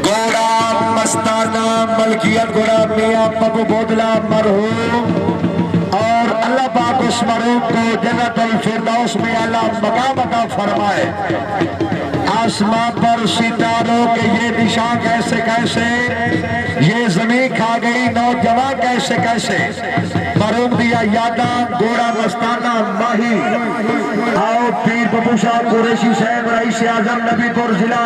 घोड़ा मस्ताना मलकियत घोड़ा मियां पप्पू बोदला मरहूम और अल्लाह पाक उस मरहूम को जन्नतुल फिरदौस में अल्लाह मकाम अता फरमाए। आसमां पर सितारों के ये निशान कैसे कैसे, ये जमीन खा गई नौजवान कैसे कैसे, मरहूम दिया यादा घोड़ा मस्ताना माही। आओ पीर पप्पू साहब कुरैशी साहब रईस आजम नबीपुर जिला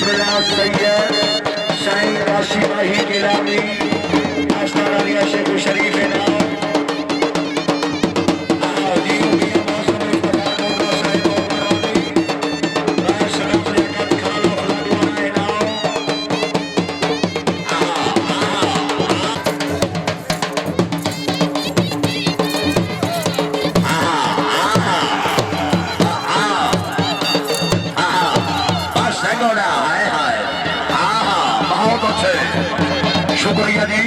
बिस्मिल्लाह सैयद शाही काशी माही गिलानी मस्ताना लिया शेख शरीफ है नाम शुक्रिया जी।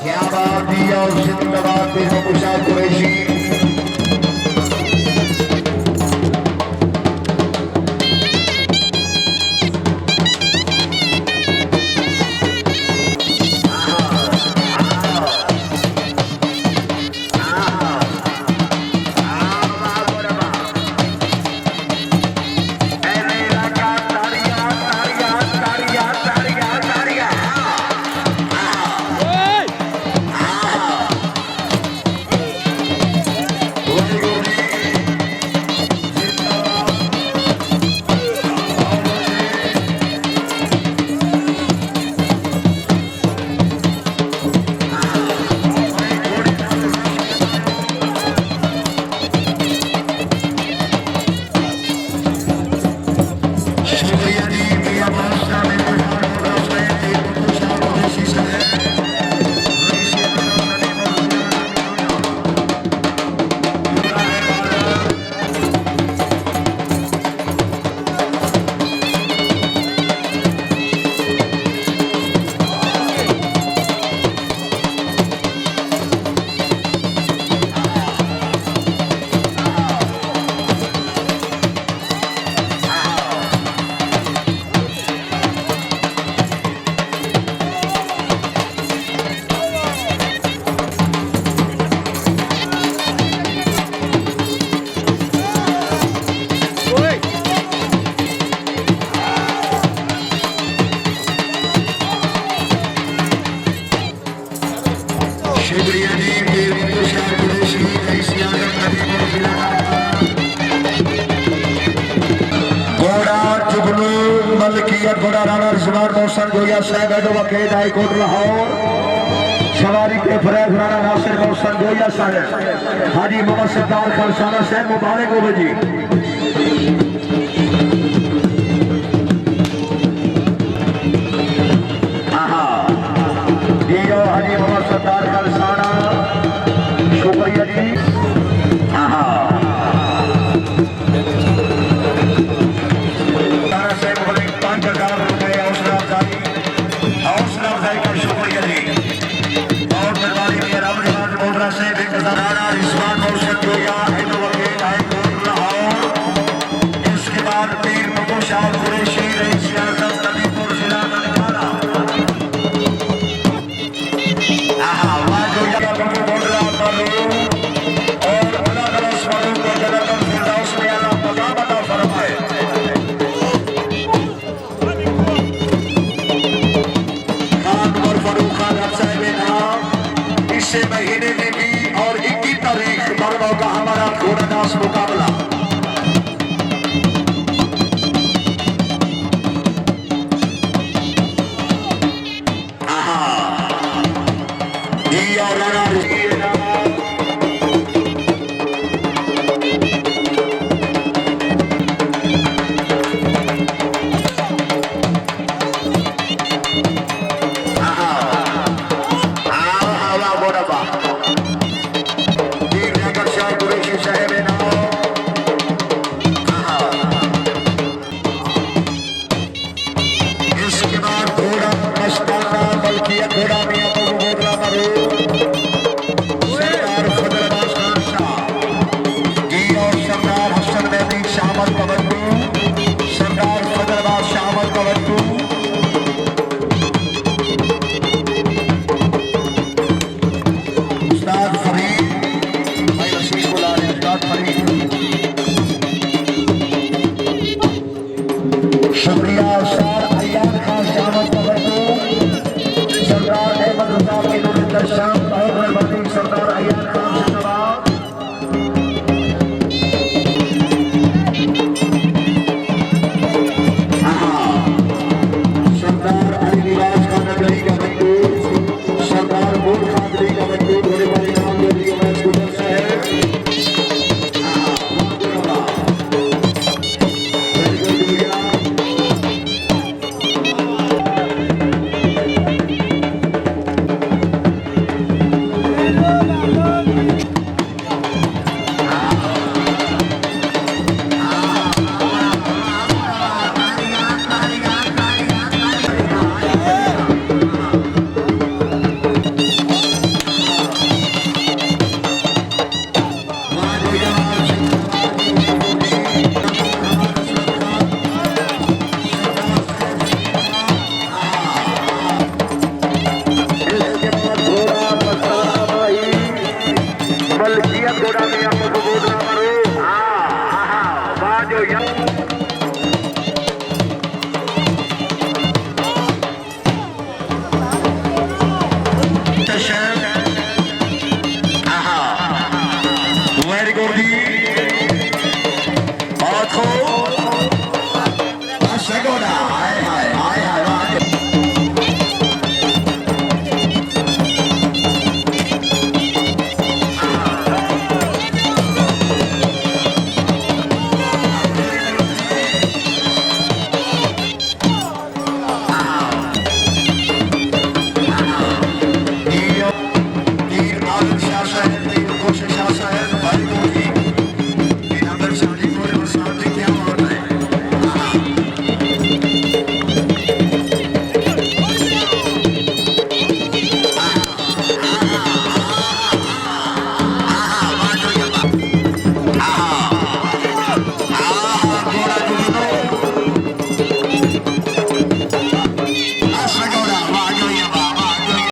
क्या बात दिया और जिंदाबाद कुरैशी जुगनू मलकियत घोड़ा राना उस्मान मोहसिन गोया साहब एडवोकेट हाई कोर्ट लाहौर सवारी के फरेज राना नासिर मोहसिन गोया साहब हाजी मोहम्मद सरदार खालसाना साहब मुबारक हो जी। हाजी मोहम्मद सरदार खालसाना शुक्रिया जी। इसके बाद पीर पप्पू शाह कुरैशी रईस सियासत नबीपुर जिला ननकाना पप्पू बोडला और अलग-अलग स्वरों को जन्नतुल फिरदौस में अल्लाह मकाम अता फरमाए। खान और फरूख खान साहब नाम इससे महीने में भी और 21 तारीख बरमौ का हमारा घोड़ादास मुकाबला और राना इसके बाद घोड़ा मस्ताना बल्कि घोड़ा मियां बोदला सरदार फजल अब्बास खान शाह की और सरदार हसन महदी शाहमद पवट्टू सरदार फजल अब्बास शाहमद पवट्टू शाम